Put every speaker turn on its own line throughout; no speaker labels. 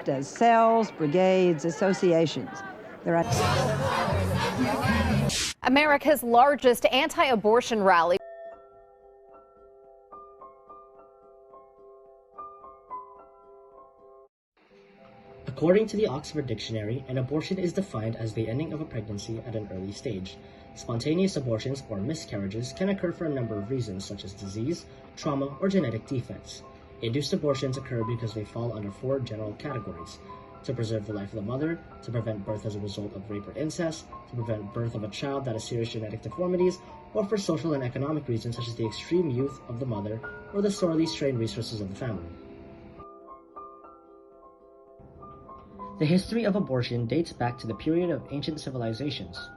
developed as cells, brigades, associations. They're
America's largest anti-abortion rally.
According to the Oxford Dictionary, an abortion is defined as the ending of a pregnancy at an early stage. Spontaneous abortions or miscarriages can occur for a number of reasons, such as disease, trauma, or genetic defects. Induced abortions occur because they fall under 4 general categories: to preserve the life of the mother, to prevent birth as a result of rape or incest, to prevent birth of a child that has serious genetic deformities, or for social and economic reasons such as the extreme youth of the mother or the sorely strained resources of the family. The history of abortion dates back to the period of ancient civilizations.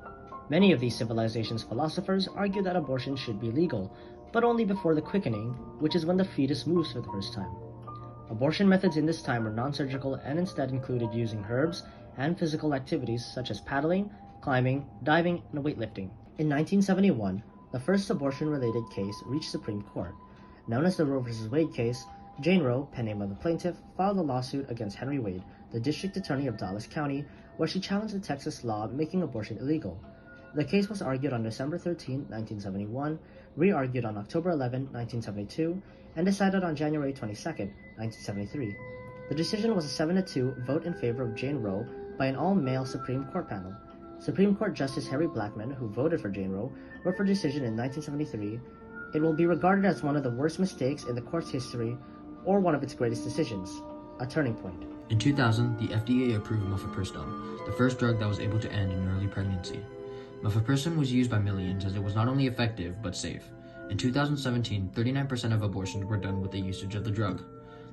Many of these civilizations' philosophers argue that abortion should be legal, but only before the quickening, which is when the fetus moves for the first time. Abortion methods in this time were non-surgical and instead included using herbs and physical activities such as paddling, climbing, diving, and weightlifting. In 1971, the first abortion-related case reached Supreme Court. Known as the Roe v. Wade case, Jane Roe, pen name of the plaintiff, filed a lawsuit against Henry Wade, the district attorney of Dallas County, where she challenged the Texas law making abortion illegal. The case was argued on December 13, 1971, re-argued on October 11, 1972, and decided on January 22, 1973. The decision was a 7-2 vote in favor of Jane Roe by an all-male Supreme Court panel. Supreme Court Justice Harry Blackmun, who voted for Jane Roe, wrote for decision in 1973, "It will be regarded as one of the worst mistakes in the court's history or one of its greatest decisions, a turning point."
In 2000, the FDA approved mifepristone, the first drug that was able to end an early pregnancy. Mifepristone was used by millions as it was not only effective, but safe. In 2017, 39% of abortions were done with the usage of the drug.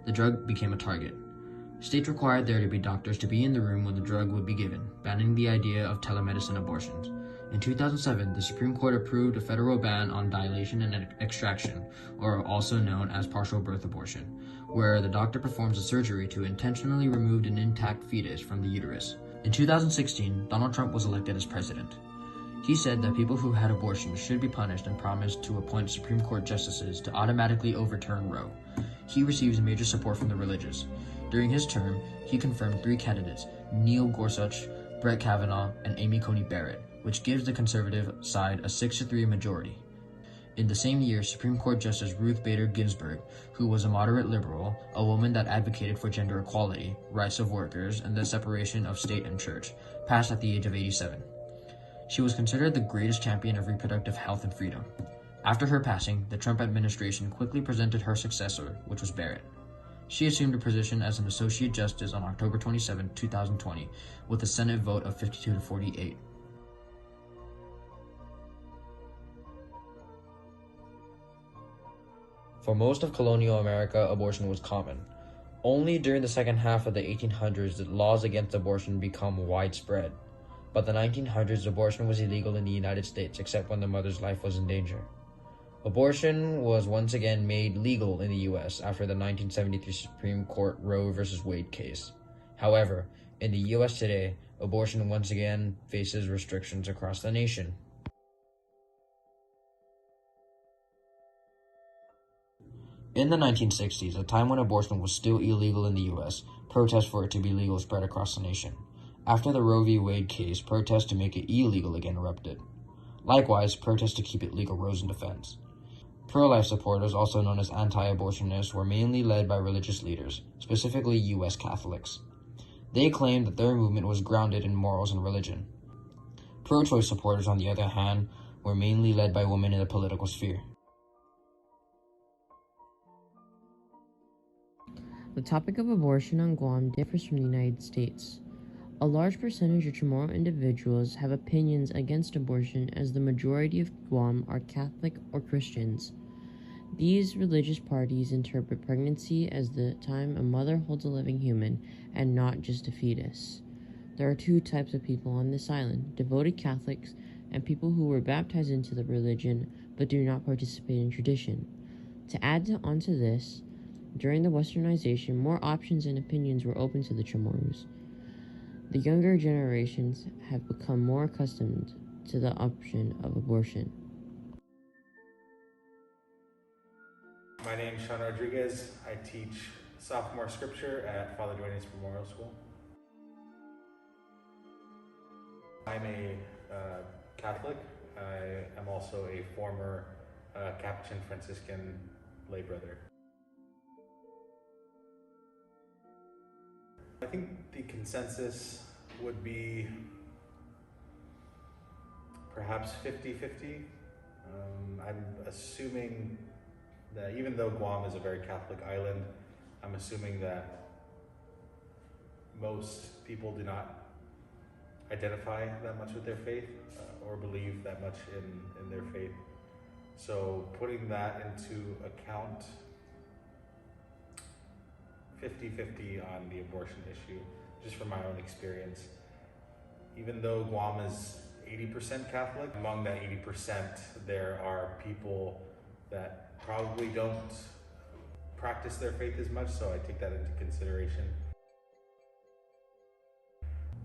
The drug became a target. States required there to be doctors to be in the room when the drug would be given, banning the idea of telemedicine abortions. In 2007, the Supreme Court approved a federal ban on dilation and extraction, or also known as partial birth abortion, where the doctor performs a surgery to intentionally remove an intact fetus from the uterus. In 2016, Donald Trump was elected as president. He said that people who had abortions should be punished and promised to appoint Supreme Court justices to automatically overturn Roe. He receives major support from the religious. During his term, he confirmed 3 candidates, Neil Gorsuch, Brett Kavanaugh, and Amy Coney Barrett, which gives the conservative side a 6-3 majority. In the same year, Supreme Court Justice Ruth Bader Ginsburg, who was a moderate liberal, a woman that advocated for gender equality, rights of workers, and the separation of state and church, passed at the age of 87. She was considered the greatest champion of reproductive health and freedom. After her passing, the Trump administration quickly presented her successor, which was Barrett. She assumed her position as an Associate Justice on October 27, 2020, with a Senate vote of 52-48. For most of colonial America, abortion was common. Only during the second half of the 1800s did laws against abortion become widespread. By the 1900s, abortion was illegal in the United States except when the mother's life was in danger. Abortion was once again made legal in the U.S. after the 1973 Supreme Court Roe v. Wade case. However, in the U.S. today, abortion once again faces restrictions across the nation. In the 1960s, a time when abortion was still illegal in the U.S., protests for it to be legal spread across the nation. After the Roe v. Wade case, protests to make it illegal again erupted. Likewise, protests to keep it legal rose in defense. Pro-life supporters, also known as anti-abortionists, were mainly led by religious leaders, specifically U.S. Catholics. They claimed that their movement was grounded in morals and religion. Pro-choice supporters, on the other hand, were mainly led by women in the political sphere.
The topic of abortion on Guam differs from the United States. A large percentage of Chamorro individuals have opinions against abortion, as the majority of Guam are Catholic or Christians. These religious parties interpret pregnancy as the time a mother holds a living human and not just a fetus. There are 2 types of people on this island: devoted Catholics and people who were baptized into the religion but do not participate in tradition. To add onto this, during the westernization, more options and opinions were open to the Chamorros. The younger generations have become more accustomed to the option of abortion.
My name is Sean Rodriguez. I teach sophomore scripture at Father Duane's Memorial School. I'm a Catholic. I am also a former Capuchin Franciscan lay brother. I think the consensus would be perhaps 50-50. I'm assuming that even though Guam is a very Catholic island, I'm assuming that most people do not identify that much with their faith or believe that much in their faith. So putting that into account, 50-50 on the abortion issue, just from my own experience. Even though Guam is 80% Catholic, among that 80%, there are people that probably don't practice their faith as much, so I take that into consideration.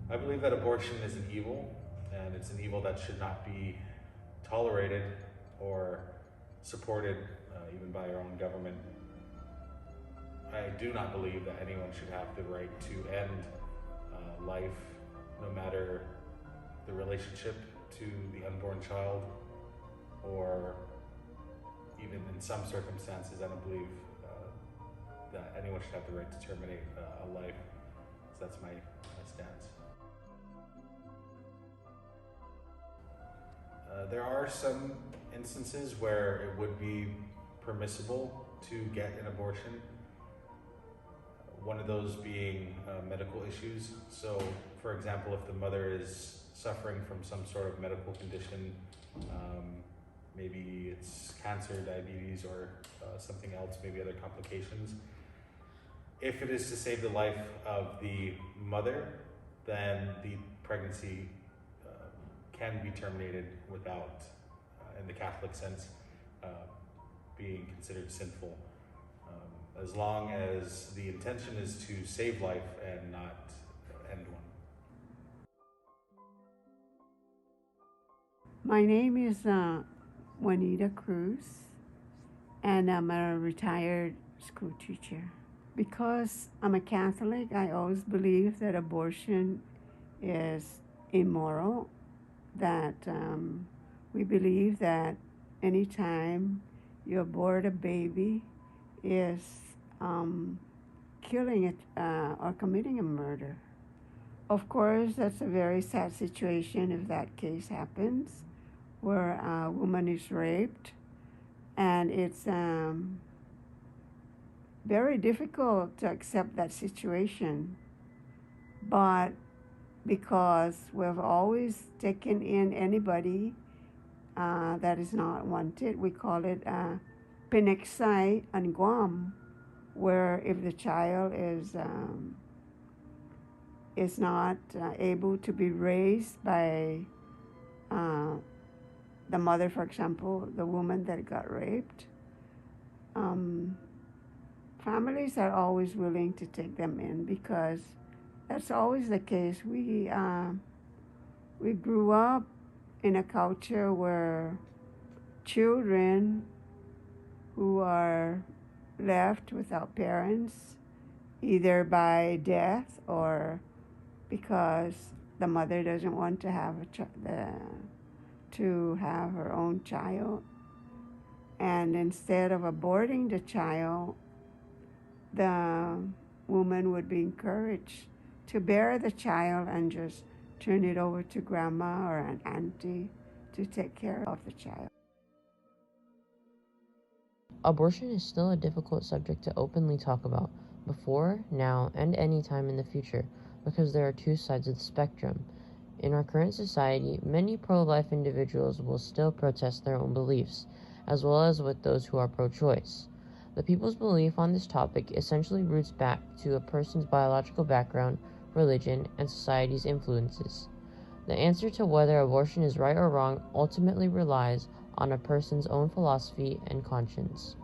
I believe that abortion is an evil, and it's an evil that should not be tolerated or supported even by our own government. I do not believe that anyone should have the right to end life, no matter the relationship to the unborn child, or even in some circumstances, I don't believe that anyone should have the right to terminate a life. So that's my stance. There are some instances where it would be permissible to get an abortion. One of those being medical issues. So, for example, if the mother is suffering from some sort of medical condition, maybe it's cancer, diabetes, or something else, maybe other complications. If it is to save the life of the mother, then the pregnancy can be terminated without, in the Catholic sense, being considered sinful. As long as the intention is to save life and not end one.
My name is Juanita Cruz, and I'm a retired school teacher. Because I'm a Catholic, I always believe that abortion is immoral, that we believe that anytime you abort a baby is killing it or committing a murder. Of course, that's a very sad situation if that case happens, where a woman is raped, and it's very difficult to accept that situation. But because we've always taken in anybody that is not wanted, we call it Pinaksay on Guam, where if the child is not able to be raised by the mother, for example, the woman that got raped, families are always willing to take them in, because that's always the case. We grew up in a culture where children who are left without parents, either by death or because the mother doesn't want to have to have her own child, and instead of aborting the child, the woman would be encouraged to bear the child and just turn it over to grandma or an auntie to take care of the child.
Abortion is still a difficult subject to openly talk about, before, now, and any time in the future, because there are two sides of the spectrum. In our current society, many pro-life individuals will still protest their own beliefs, as well as with those who are pro-choice. The people's belief on this topic essentially roots back to a person's biological background, religion, and society's influences. The answer to whether abortion is right or wrong ultimately relies on a person's own philosophy and conscience.